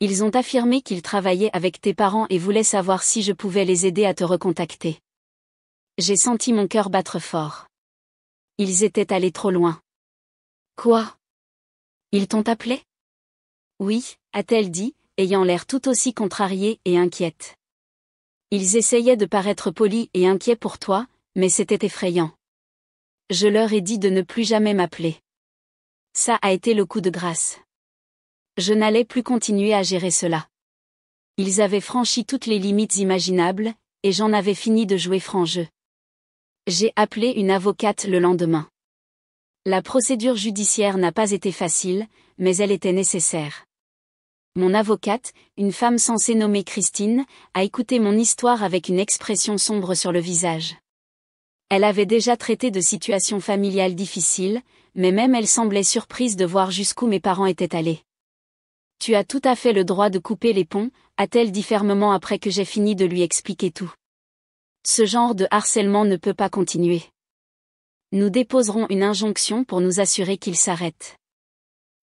Ils ont affirmé qu'ils travaillaient avec tes parents et voulaient savoir si je pouvais les aider à te recontacter. J'ai senti mon cœur battre fort. Ils étaient allés trop loin. Quoi? Ils t'ont appelé? Oui, a-t-elle dit, ayant l'air tout aussi contrariée et inquiète. Ils essayaient de paraître polis et inquiets pour toi, mais c'était effrayant. Je leur ai dit de ne plus jamais m'appeler. Ça a été le coup de grâce. Je n'allais plus continuer à gérer cela. Ils avaient franchi toutes les limites imaginables, et j'en avais fini de jouer franc jeu. J'ai appelé une avocate le lendemain. La procédure judiciaire n'a pas été facile, mais elle était nécessaire. Mon avocate, une femme censée nommer Christine, a écouté mon histoire avec une expression sombre sur le visage. Elle avait déjà traité de situations familiales difficiles, mais même elle semblait surprise de voir jusqu'où mes parents étaient allés. Tu as tout à fait le droit de couper les ponts, a-t-elle dit fermement après que j'ai fini de lui expliquer tout. Ce genre de harcèlement ne peut pas continuer. Nous déposerons une injonction pour nous assurer qu'il s'arrête.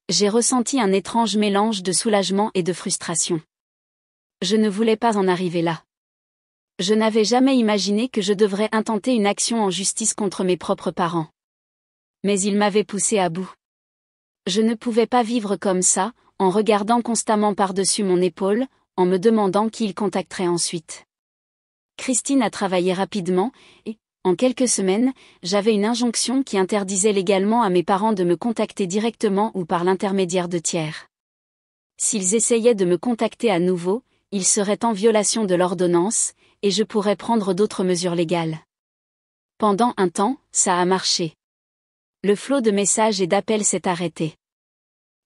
J'ai ressenti un étrange mélange de soulagement et de frustration. Je ne voulais pas en arriver là. Je n'avais jamais imaginé que je devrais intenter une action en justice contre mes propres parents. Mais ils m'avaient poussé à bout. Je ne pouvais pas vivre comme ça, en regardant constamment par-dessus mon épaule, en me demandant qui ils contacteraient ensuite. Christine a travaillé rapidement, et, en quelques semaines, j'avais une injonction qui interdisait légalement à mes parents de me contacter directement ou par l'intermédiaire de tiers. S'ils essayaient de me contacter à nouveau, ils seraient en violation de l'ordonnance, et je pourrais prendre d'autres mesures légales. Pendant un temps, ça a marché. Le flot de messages et d'appels s'est arrêté.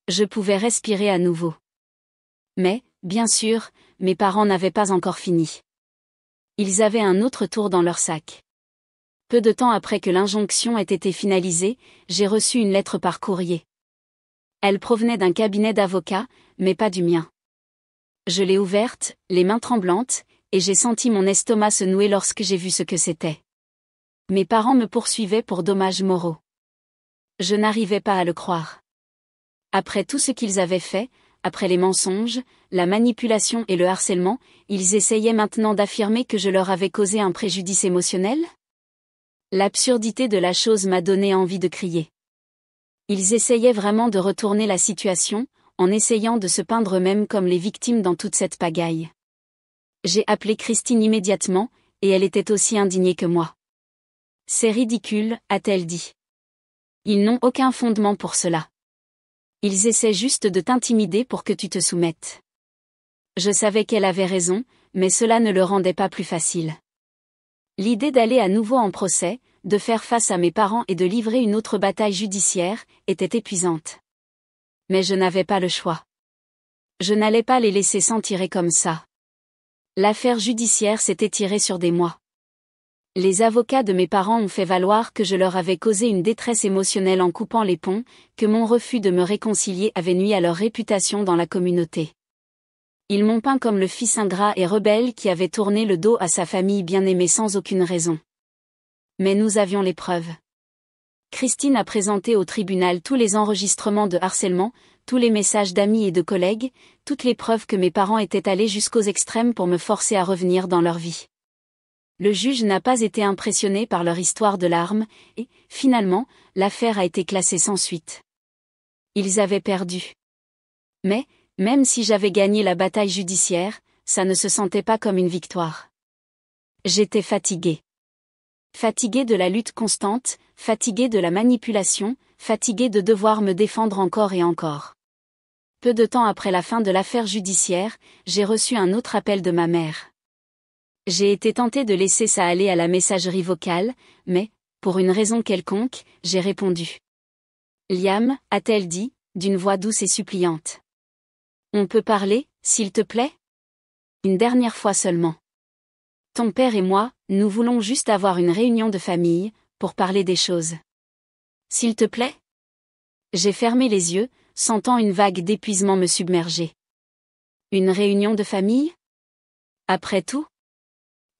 Je pouvais respirer à nouveau. Mais, bien sûr, mes parents n'avaient pas encore fini. Ils avaient un autre tour dans leur sac. Peu de temps après que l'injonction ait été finalisée, j'ai reçu une lettre par courrier. Elle provenait d'un cabinet d'avocats, mais pas du mien. Je l'ai ouverte, les mains tremblantes, et j'ai senti mon estomac se nouer lorsque j'ai vu ce que c'était. Mes parents me poursuivaient pour dommages moraux. Je n'arrivais pas à le croire. Après tout ce qu'ils avaient fait, après les mensonges, la manipulation et le harcèlement, ils essayaient maintenant d'affirmer que je leur avais causé un préjudice émotionnel? L'absurdité de la chose m'a donné envie de crier. Ils essayaient vraiment de retourner la situation, en essayant de se peindre eux-mêmes comme les victimes dans toute cette pagaille. J'ai appelé Christine immédiatement, et elle était aussi indignée que moi. C'est ridicule, a-t-elle dit. Ils n'ont aucun fondement pour cela. Ils essaient juste de t'intimider pour que tu te soumettes. Je savais qu'elle avait raison, mais cela ne le rendait pas plus facile. L'idée d'aller à nouveau en procès, de faire face à mes parents et de livrer une autre bataille judiciaire, était épuisante. Mais je n'avais pas le choix. Je n'allais pas les laisser s'en tirer comme ça. L'affaire judiciaire s'est étirée sur des mois. Les avocats de mes parents ont fait valoir que je leur avais causé une détresse émotionnelle en coupant les ponts, que mon refus de me réconcilier avait nui à leur réputation dans la communauté. Ils m'ont peint comme le fils ingrat et rebelle qui avait tourné le dos à sa famille bien-aimée sans aucune raison. Mais nous avions les preuves. Christine a présenté au tribunal tous les enregistrements de harcèlement, tous les messages d'amis et de collègues, toutes les preuves que mes parents étaient allés jusqu'aux extrêmes pour me forcer à revenir dans leur vie. Le juge n'a pas été impressionné par leur histoire de larmes, et, finalement, l'affaire a été classée sans suite. Ils avaient perdu. Mais, même si j'avais gagné la bataille judiciaire, ça ne se sentait pas comme une victoire. J'étais fatiguée. Fatiguée de la lutte constante, fatiguée de la manipulation, fatiguée de devoir me défendre encore et encore. Peu de temps après la fin de l'affaire judiciaire, j'ai reçu un autre appel de ma mère. J'ai été tentée de laisser ça aller à la messagerie vocale, mais, pour une raison quelconque, j'ai répondu. Liam, a-t-elle dit, d'une voix douce et suppliante. On peut parler, s'il te plaît? Une dernière fois seulement. Ton père et moi, nous voulons juste avoir une réunion de famille, pour parler des choses. S'il te plaît? J'ai fermé les yeux, sentant une vague d'épuisement me submerger. Une réunion de famille? Après tout?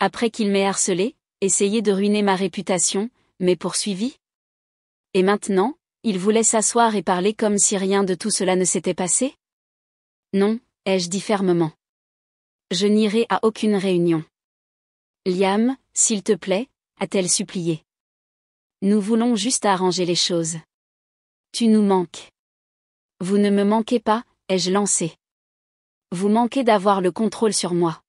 Après qu'il m'ait harcelé, essayé de ruiner ma réputation, m'ait poursuivi? Et maintenant, il voulait s'asseoir et parler comme si rien de tout cela ne s'était passé? Non, ai-je dit fermement. Je n'irai à aucune réunion. Liam, s'il te plaît, a-t-elle supplié. Nous voulons juste arranger les choses. Tu nous manques. Vous ne me manquez pas, ai-je lancé. Vous manquez d'avoir le contrôle sur moi.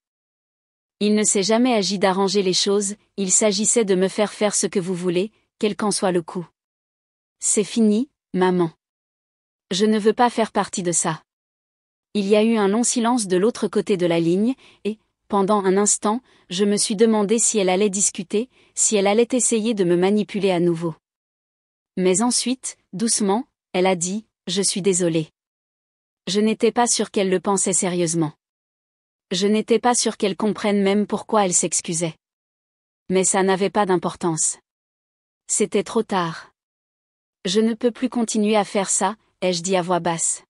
Il ne s'est jamais agi d'arranger les choses, il s'agissait de me faire faire ce que vous voulez, quel qu'en soit le coût. C'est fini, maman. Je ne veux pas faire partie de ça. Il y a eu un long silence de l'autre côté de la ligne, et, pendant un instant, je me suis demandé si elle allait discuter, si elle allait essayer de me manipuler à nouveau. Mais ensuite, doucement, elle a dit, « Je suis désolée. » Je n'étais pas sûre qu'elle le pensait sérieusement. Je n'étais pas sûre qu'elle comprenne même pourquoi elle s'excusait. Mais ça n'avait pas d'importance. C'était trop tard. Je ne peux plus continuer à faire ça, ai-je dit à voix basse.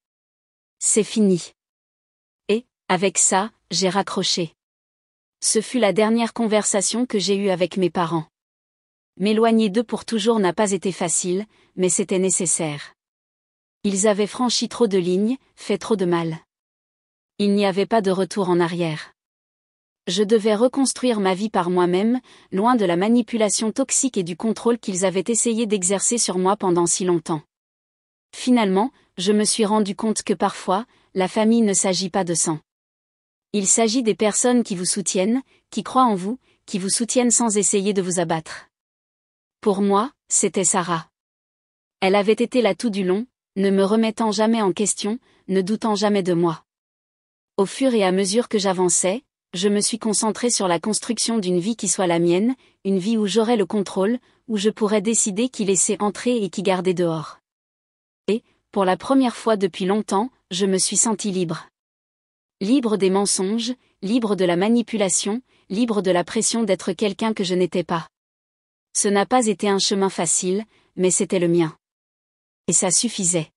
C'est fini. Et, avec ça, j'ai raccroché. Ce fut la dernière conversation que j'ai eue avec mes parents. M'éloigner d'eux pour toujours n'a pas été facile, mais c'était nécessaire. Ils avaient franchi trop de lignes, fait trop de mal. Il n'y avait pas de retour en arrière. Je devais reconstruire ma vie par moi-même, loin de la manipulation toxique et du contrôle qu'ils avaient essayé d'exercer sur moi pendant si longtemps. Finalement, je me suis rendu compte que parfois, la famille ne s'agit pas de sang. Il s'agit des personnes qui vous soutiennent, qui croient en vous, qui vous soutiennent sans essayer de vous abattre. Pour moi, c'était Sarah. Elle avait été là tout du long, ne me remettant jamais en question, ne doutant jamais de moi. Au fur et à mesure que j'avançais, je me suis concentrée sur la construction d'une vie qui soit la mienne, une vie où j'aurais le contrôle, où je pourrais décider qui laisser entrer et qui garder dehors. Et, pour la première fois depuis longtemps, je me suis sentie libre. Libre des mensonges, libre de la manipulation, libre de la pression d'être quelqu'un que je n'étais pas. Ce n'a pas été un chemin facile, mais c'était le mien. Et ça suffisait.